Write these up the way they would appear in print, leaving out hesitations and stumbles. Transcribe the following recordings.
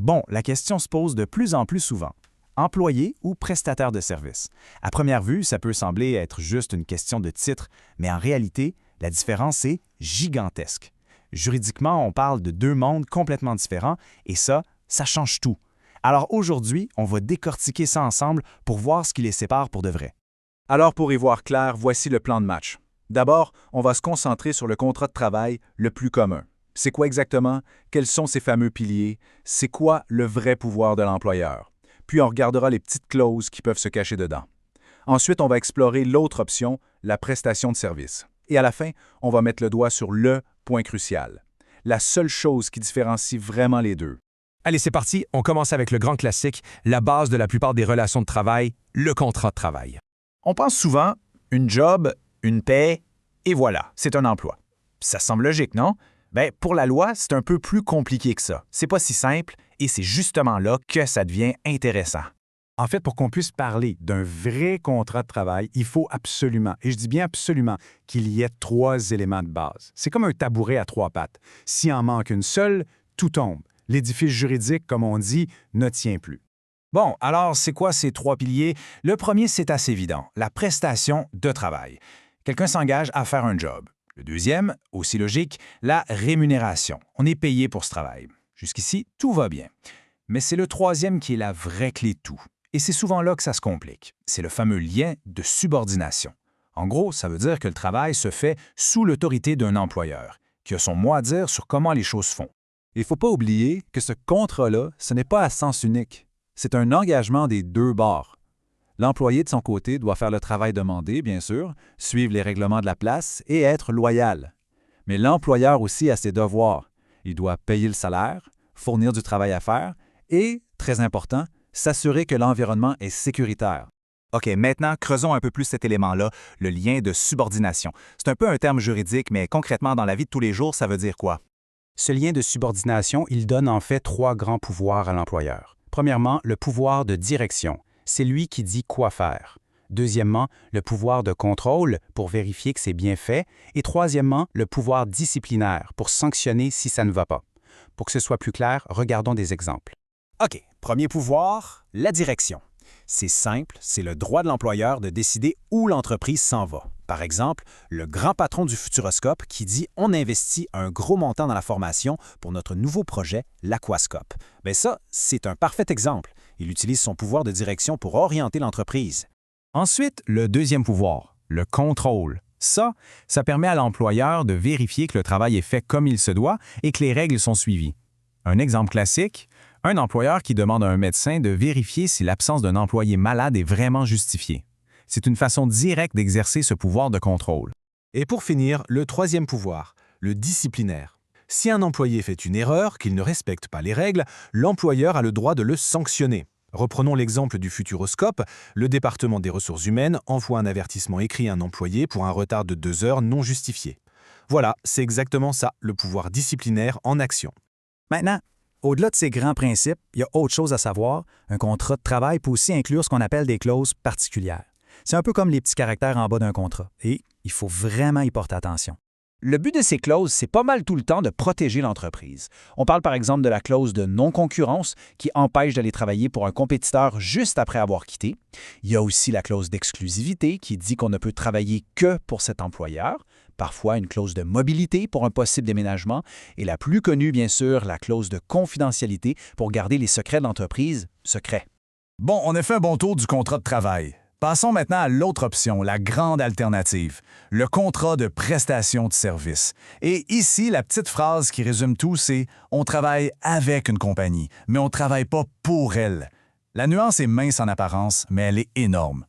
Bon, la question se pose de plus en plus souvent. Employé ou prestataire de service? À première vue, ça peut sembler être juste une question de titre, mais en réalité, la différence est gigantesque. Juridiquement, on parle de deux mondes complètement différents et ça change tout. Alors aujourd'hui, on va décortiquer ça ensemble pour voir ce qui les sépare pour de vrai. Alors pour y voir clair, voici le plan de match. D'abord, on va se concentrer sur le contrat de travail le plus commun. C'est quoi exactement? Quels sont ces fameux piliers? C'est quoi le vrai pouvoir de l'employeur? Puis on regardera les petites clauses qui peuvent se cacher dedans. Ensuite, on va explorer l'autre option, la prestation de service. Et à la fin, on va mettre le doigt sur le point crucial. La seule chose qui différencie vraiment les deux. Allez, c'est parti, on commence avec le grand classique, la base de la plupart des relations de travail, le contrat de travail. On pense souvent une job, une paie, et voilà, c'est un emploi. Ça semble logique, non? Bien, pour la loi, c'est un peu plus compliqué que ça. C'est pas si simple, et c'est justement là que ça devient intéressant. En fait, pour qu'on puisse parler d'un vrai contrat de travail, il faut absolument, et je dis bien absolument, qu'il y ait trois éléments de base. C'est comme un tabouret à trois pattes. S'il en manque une seule, tout tombe. L'édifice juridique, comme on dit, ne tient plus. Bon, alors c'est quoi ces trois piliers? Le premier, c'est assez évident, la prestation de travail. Quelqu'un s'engage à faire un job. Le deuxième, aussi logique, la rémunération. On est payé pour ce travail. Jusqu'ici, tout va bien. Mais c'est le troisième qui est la vraie clé de tout. Et c'est souvent là que ça se complique. C'est le fameux lien de subordination. En gros, ça veut dire que le travail se fait sous l'autorité d'un employeur, qui a son mot à dire sur comment les choses font. Il ne faut pas oublier que ce contrat-là, ce n'est pas à sens unique. C'est un engagement des deux bords. L'employé, de son côté, doit faire le travail demandé, bien sûr, suivre les règlements de la place et être loyal. Mais l'employeur aussi a ses devoirs. Il doit payer le salaire, fournir du travail à faire et, très important, s'assurer que l'environnement est sécuritaire. OK, maintenant, creusons un peu plus cet élément-là, le lien de subordination. C'est un peu un terme juridique, mais concrètement, dans la vie de tous les jours, ça veut dire quoi? Ce lien de subordination, il donne en fait trois grands pouvoirs à l'employeur. Premièrement, le pouvoir de direction. C'est lui qui dit quoi faire. Deuxièmement, le pouvoir de contrôle pour vérifier que c'est bien fait. Et troisièmement, le pouvoir disciplinaire pour sanctionner si ça ne va pas. Pour que ce soit plus clair, regardons des exemples. OK, premier pouvoir, la direction. C'est simple, c'est le droit de l'employeur de décider où l'entreprise s'en va. Par exemple, le grand patron du Futuroscope qui dit « on investit un gros montant dans la formation pour notre nouveau projet, l'Aquascope ». Bien ça, c'est un parfait exemple. Il utilise son pouvoir de direction pour orienter l'entreprise. Ensuite, le deuxième pouvoir, le contrôle. Ça permet à l'employeur de vérifier que le travail est fait comme il se doit et que les règles sont suivies. Un exemple classique, un employeur qui demande à un médecin de vérifier si l'absence d'un employé malade est vraiment justifiée. C'est une façon directe d'exercer ce pouvoir de contrôle. Et pour finir, le troisième pouvoir, le disciplinaire. Si un employé fait une erreur, qu'il ne respecte pas les règles, l'employeur a le droit de le sanctionner. Reprenons l'exemple du Futuroscope. Le département des ressources humaines envoie un avertissement écrit à un employé pour un retard de 2 heures non justifié. Voilà, c'est exactement ça, le pouvoir disciplinaire en action. Maintenant, au-delà de ces grands principes, il y a autre chose à savoir. Un contrat de travail peut aussi inclure ce qu'on appelle des clauses particulières. C'est un peu comme les petits caractères en bas d'un contrat, et il faut vraiment y porter attention. Le but de ces clauses, c'est pas mal tout le temps de protéger l'entreprise. On parle par exemple de la clause de non-concurrence qui empêche d'aller travailler pour un compétiteur juste après avoir quitté. Il y a aussi la clause d'exclusivité qui dit qu'on ne peut travailler que pour cet employeur. Parfois une clause de mobilité pour un possible déménagement. Et la plus connue, bien sûr, la clause de confidentialité pour garder les secrets de l'entreprise secrets. Bon, on a fait un bon tour du contrat de travail. Passons maintenant à l'autre option, la grande alternative, le contrat de prestation de service. Et ici, la petite phrase qui résume tout, c'est « on travaille avec une compagnie, mais on ne travaille pas pour elle ». La nuance est mince en apparence, mais elle est énorme.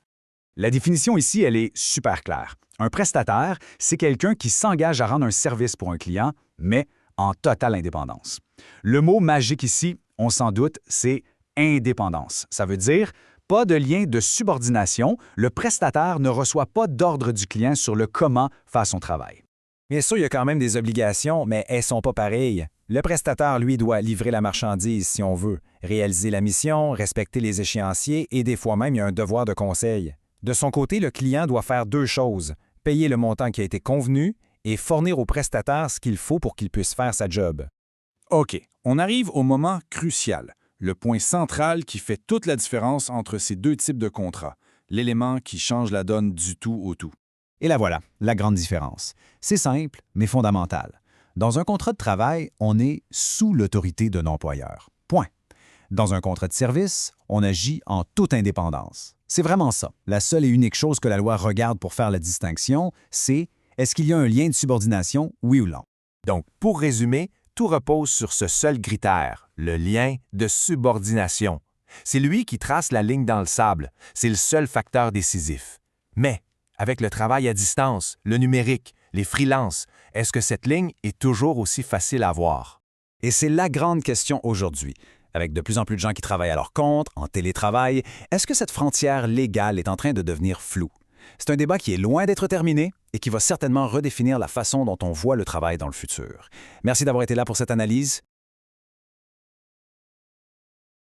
La définition ici, elle est super claire. Un prestataire, c'est quelqu'un qui s'engage à rendre un service pour un client, mais en totale indépendance. Le mot magique ici, on s'en doute, c'est indépendance. Ça veut dire pas de lien de subordination, le prestataire ne reçoit pas d'ordre du client sur le comment faire son travail. Bien sûr, il y a quand même des obligations, mais elles ne sont pas pareilles. Le prestataire, lui, doit livrer la marchandise si on veut, réaliser la mission, respecter les échéanciers et des fois même, il y a un devoir de conseil. De son côté, le client doit faire deux choses, payer le montant qui a été convenu et fournir au prestataire ce qu'il faut pour qu'il puisse faire sa job. OK, on arrive au moment crucial. le point central qui fait toute la différence entre ces deux types de contrats, l'élément qui change la donne du tout au tout. Et la voilà, la grande différence. C'est simple, mais fondamental. Dans un contrat de travail, on est sous l'autorité d'un employeur. Point. Dans un contrat de service, on agit en toute indépendance. C'est vraiment ça. La seule et unique chose que la loi regarde pour faire la distinction, c'est est-ce qu'il y a un lien de subordination, oui ou non? Donc, pour résumer, tout repose sur ce seul critère, le lien de subordination. C'est lui qui trace la ligne dans le sable. C'est le seul facteur décisif. Mais, avec le travail à distance, le numérique, les freelances, est-ce que cette ligne est toujours aussi facile à voir? Et c'est la grande question aujourd'hui. Avec de plus en plus de gens qui travaillent à leur compte, en télétravail, est-ce que cette frontière légale est en train de devenir floue? C'est un débat qui est loin d'être terminé et qui va certainement redéfinir la façon dont on voit le travail dans le futur. Merci d'avoir été là pour cette analyse.